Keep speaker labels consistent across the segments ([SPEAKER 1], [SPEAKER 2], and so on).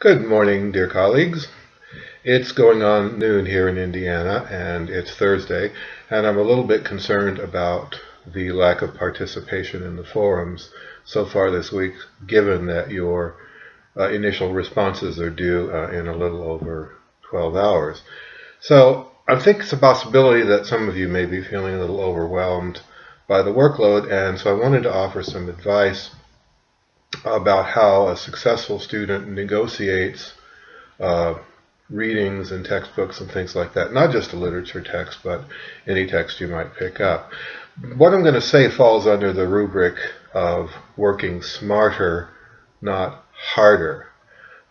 [SPEAKER 1] Good morning, dear colleagues. It's going on noon here in Indiana, and it's Thursday, and I'm a little bit concerned about the lack of participation in the forums so far this week, given that your initial responses are due in a little over 12 hours. So I think it's a possibility that some of you may be feeling a little overwhelmed by the workload, and so I wanted to offer some advice about how a successful student negotiates uh, readings and textbooks and things like that, not just a literature text, but any text you might pick up. What I'm going to say falls under the rubric of working smarter, not harder.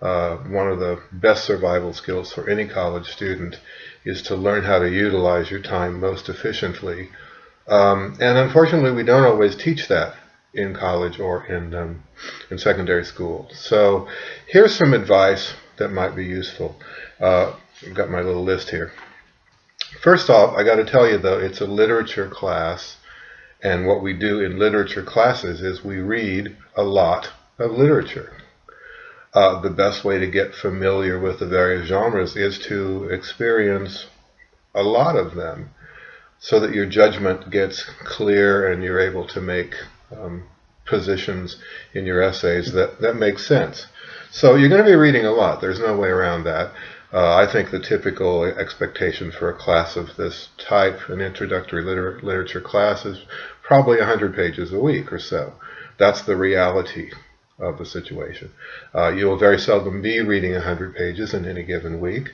[SPEAKER 1] One of the best survival skills for any college student is to learn how to utilize your time most efficiently. And unfortunately, we don't always teach that in college or in secondary school. So here's some advice that might be useful. I've got my little list here. First off, I got to tell you though, it's a literature class, and what we do in literature classes is we read a lot of literature. The best way to get familiar with the various genres is to experience a lot of them, so that your judgment gets clear and you're able to make positions in your essays that make sense. So you're going to be reading a lot. There's no way around that. I think the typical expectation for a class of this type, an introductory literature class, is probably 100 pages a week or so. That's the reality of the situation. You will very seldom be reading 100 pages in any given week,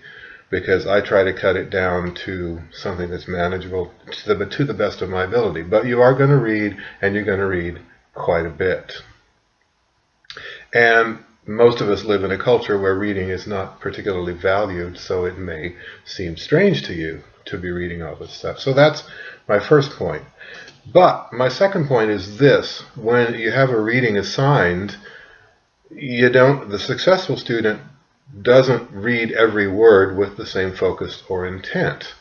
[SPEAKER 1] because I try to cut it down to something that's manageable to the best of my ability. But you are going to read, and you're going to read quite a bit. And most of us live in a culture where reading is not particularly valued, so it may seem strange to you to be reading all this stuff. So that's my first point. But my second point is this: when you have a reading assigned, the successful student doesn't read every word with the same focus or intent.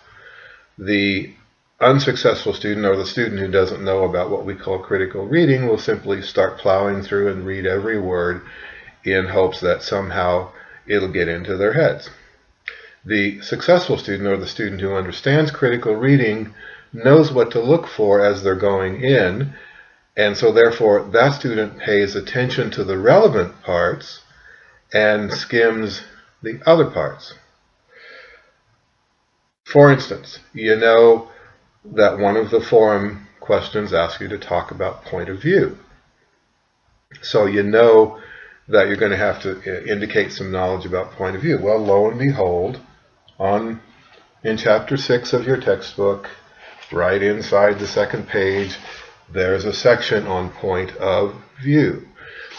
[SPEAKER 1] The unsuccessful student, or the student who doesn't know about what we call critical reading, will simply start plowing through and read every word in hopes that somehow it'll get into their heads. The successful student, or the student who understands critical reading, knows what to look for as they're going in, and so therefore that student pays attention to the relevant parts and skims the other parts. For instance, you know that one of the forum questions asks you to talk about point of view. So you know that you're going to have to indicate some knowledge about point of view. Well, lo and behold, in chapter 6 of your textbook, right inside the second page, there's a section on point of view.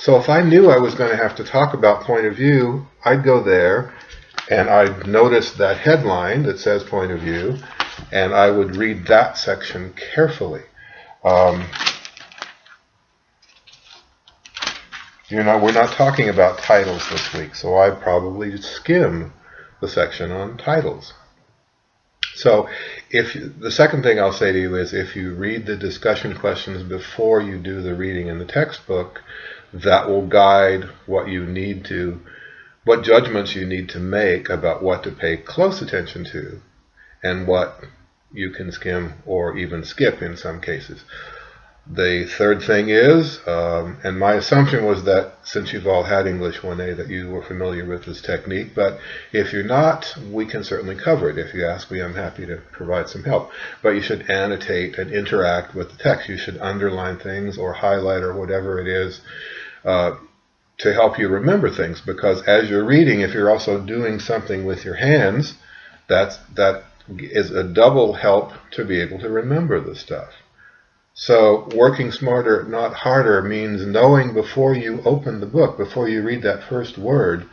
[SPEAKER 1] So if I knew I was going to have to talk about point of view, I'd go there and I'd notice that headline that says point of view, and I would read that section carefully. We're not talking about titles this week, so I probably skim the section on titles. So the second thing I'll say to you is, if you read the discussion questions before you do the reading in the textbook, that will guide what judgments you need to make about what to pay close attention to and what you can skim or even skip in some cases. The third thing is, and my assumption was that since you've all had English 1A that you were familiar with this technique, but if you're not, we can certainly cover it. If you ask me, I'm happy to provide some help. But you should annotate and interact with the text. You should underline things or highlight or whatever it is to help you remember things, because as you're reading, if you're also doing something with your hands, that is a double help to be able to remember the stuff. So working smarter, not harder, means knowing before you open the book, before you read that first word,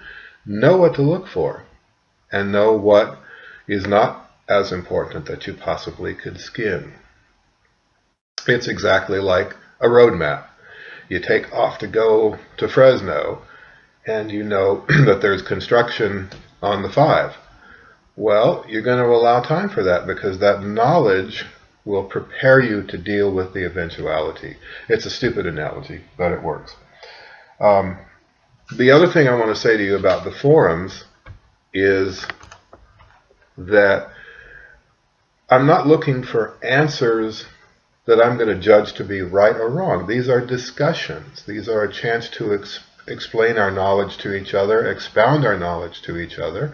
[SPEAKER 1] know what to look for and know what is not as important that you possibly could skim. It's exactly like a road map. You take off to go to Fresno, and you know that there's construction on the 5. Well, you're going to allow time for that, because that knowledge will prepare you to deal with the eventuality. It's a stupid analogy, but it works. The other thing I want to say to you about the forums is that I'm not looking for answers that I'm going to judge to be right or wrong. These are discussions. These are a chance to explain our knowledge to each other, expound our knowledge to each other,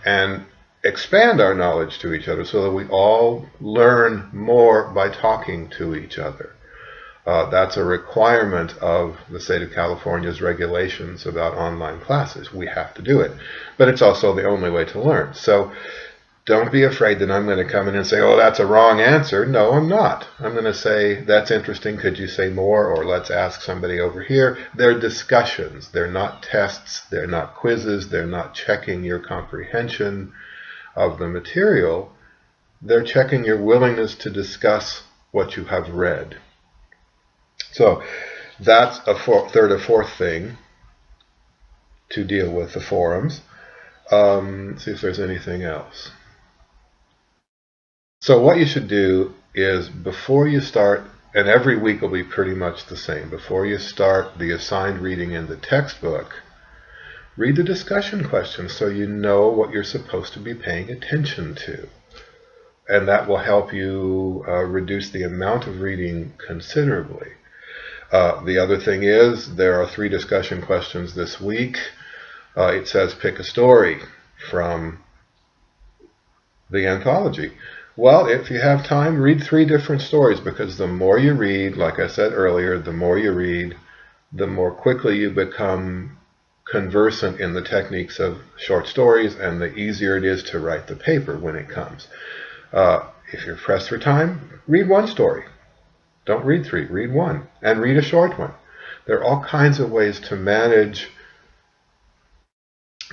[SPEAKER 1] and expand our knowledge to each other so that we all learn more by talking to each other. That's a requirement of the state of California's regulations about online classes. We have to do it. But it's also the only way to learn. So don't be afraid that I'm going to come in and say, oh, that's a wrong answer. No, I'm not. I'm going to say, that's interesting. Could you say more? Or let's ask somebody over here. They're discussions. They're not tests. They're not quizzes. They're not checking your comprehension of the material. They're checking your willingness to discuss what you have read. So that's a third or fourth thing to deal with the forums. See if there's anything else. So what you should do is before you start, and every week will be pretty much the same, before you start the assigned reading in the textbook, read the discussion questions so you know what you're supposed to be paying attention to. And that will help you reduce the amount of reading considerably. The other thing is, there are 3 discussion questions this week. It says pick a story from the anthology. Well, if you have time, read 3 different stories, because the more you read, like I said earlier, the more you read, the more quickly you become conversant in the techniques of short stories, and the easier it is to write the paper when it comes. If you're pressed for time, read 1 story. Don't read 3, read 1, and read a short one. There are all kinds of ways to manage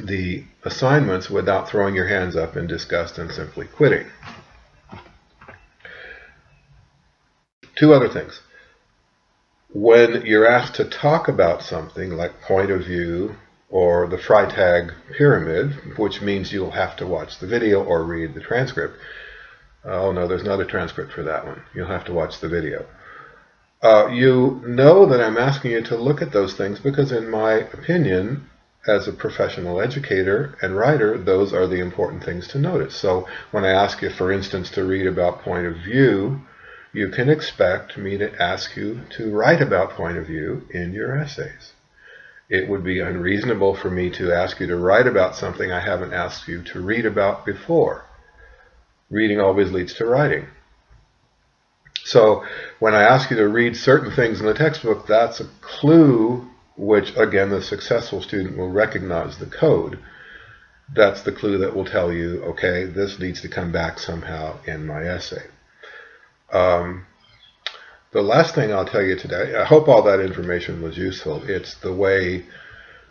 [SPEAKER 1] the assignments without throwing your hands up in disgust and simply quitting. 2 other things. When you're asked to talk about something like point of view or the Freytag pyramid, which means you'll have to watch the video or read the transcript. Oh no, there's not a transcript for that one. You'll have to watch the video. You know that I'm asking you to look at those things because, in my opinion, as a professional educator and writer, those are the important things to notice. So when I ask you, for instance, to read about point of view, you can expect me to ask you to write about point of view in your essays. It would be unreasonable for me to ask you to write about something I haven't asked you to read about before. Reading always leads to writing. So when I ask you to read certain things in the textbook, that's a clue, which again the successful student will recognize the code. That's the clue that will tell you, okay, this needs to come back somehow in my essay. The last thing I'll tell you today, I hope all that information was useful. It's the way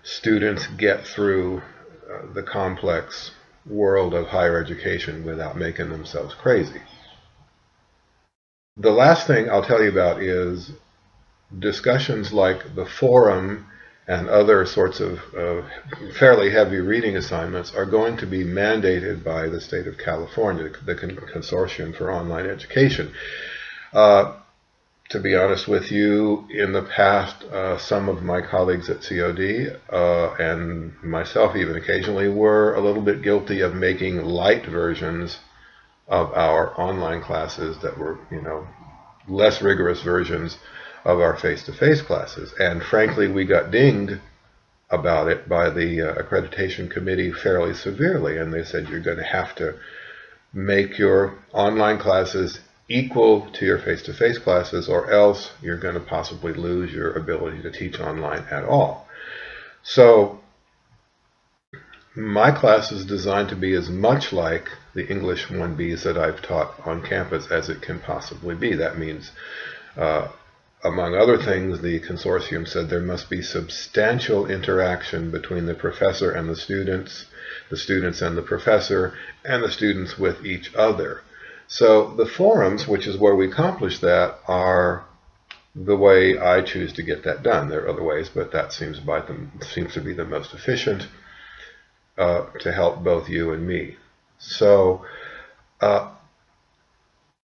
[SPEAKER 1] students get through the complex world of higher education without making themselves crazy. The last thing I'll tell you about is discussions like the forum and other sorts of fairly heavy reading assignments are going to be mandated by the state of California, the Consortium for Online Education. To be honest with you, in the past, some of my colleagues at COD and myself even occasionally were a little bit guilty of making light versions of our online classes that were, less rigorous versions of our face-to-face classes. And frankly, we got dinged about it by the accreditation committee fairly severely. And they said, you're going to have to make your online classes equal to your face-to-face classes, or else you're going to possibly lose your ability to teach online at all. So my class is designed to be as much like the English 1Bs that I've taught on campus as it can possibly be. That means, among other things, the consortium said there must be substantial interaction between the professor and the students and the professor, and the students with each other. So the forums, which is where we accomplish that, are the way I choose to get that done. There are other ways, but that seems to be the most efficient to help both you and me. So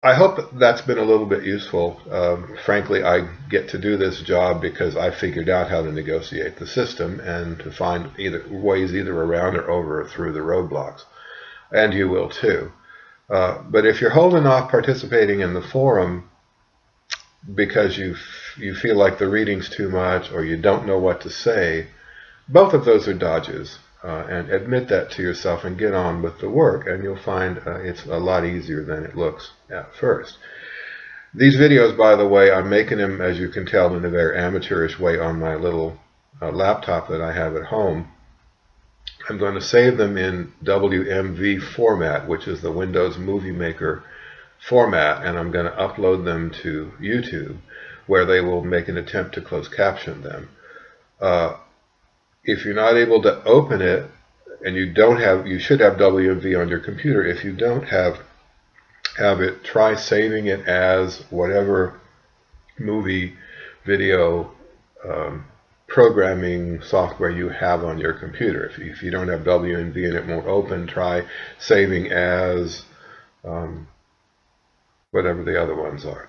[SPEAKER 1] I hope that's been a little bit useful. Frankly, I get to do this job because I figured out how to negotiate the system and to find ways either around or over or through the roadblocks. And you will too. But if you're holding off participating in the forum because you feel like the reading's too much or you don't know what to say, both of those are dodges. And admit that to yourself and get on with the work, and you'll find it's a lot easier than it looks at first. These videos, by the way, I'm making them, as you can tell, in a very amateurish way on my little laptop that I have at home. I'm going to save them in WMV format, which is the Windows Movie Maker format, and I'm going to upload them to YouTube, where they will make an attempt to close caption them. If you're not able to open it, and you should have WMV on your computer. If you don't have it, try saving it as whatever movie, video, programming software you have on your computer. If you don't have WMV and it won't open, try saving as whatever the other ones are.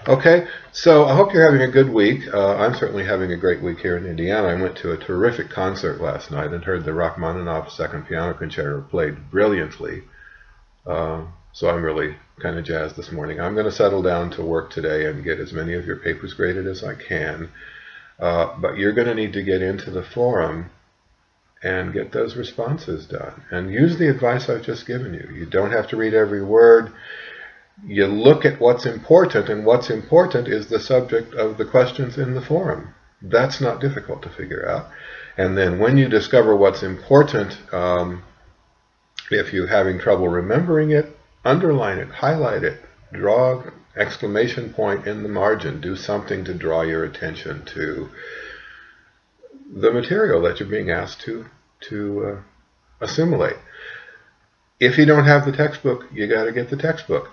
[SPEAKER 1] Okay, so I hope you're having a good week. I'm certainly having a great week here in Indiana. I went to a terrific concert last night and heard the Rachmaninoff Second Piano Concerto played brilliantly. So I'm really kind of jazzed this morning. I'm going to settle down to work today and get as many of your papers graded as I can. But you're going to need to get into the forum and get those responses done. And use the advice I've just given you. You don't have to read every word. You look at what's important, and what's important is the subject of the questions in the forum. That's not difficult to figure out. And then when you discover what's important, if you're having trouble remembering it, underline it, highlight it, draw an exclamation point in the margin, do something to draw your attention to the material that you're being asked to assimilate. If you don't have the textbook, you got to get the textbook.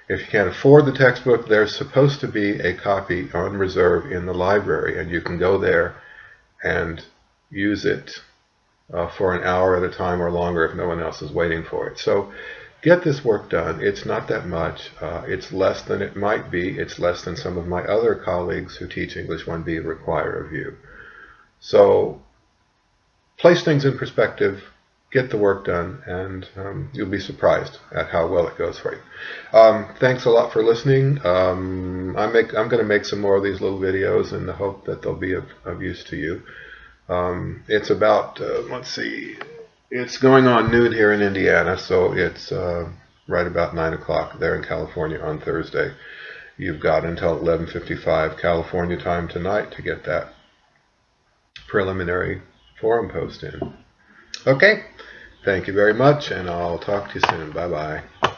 [SPEAKER 1] If you can't afford the textbook, there's supposed to be a copy on reserve in the library, and you can go there and use it for an hour at a time or longer if no one else is waiting for it. So get this work done. It's not that much. It's less than it might be. It's less than some of my other colleagues who teach English 1B require of you. So place things in perspective. Get the work done, and you'll be surprised at how well it goes for you. Thanks a lot for listening. I'm going to make some more of these little videos in the hope that they'll be of use to you. It's about, let's see, it's going on noon here in Indiana, so it's right about 9 o'clock there in California on Thursday. You've got until 11:55 California time tonight to get that preliminary forum post in. Okay, thank you very much, and I'll talk to you soon. Bye-bye.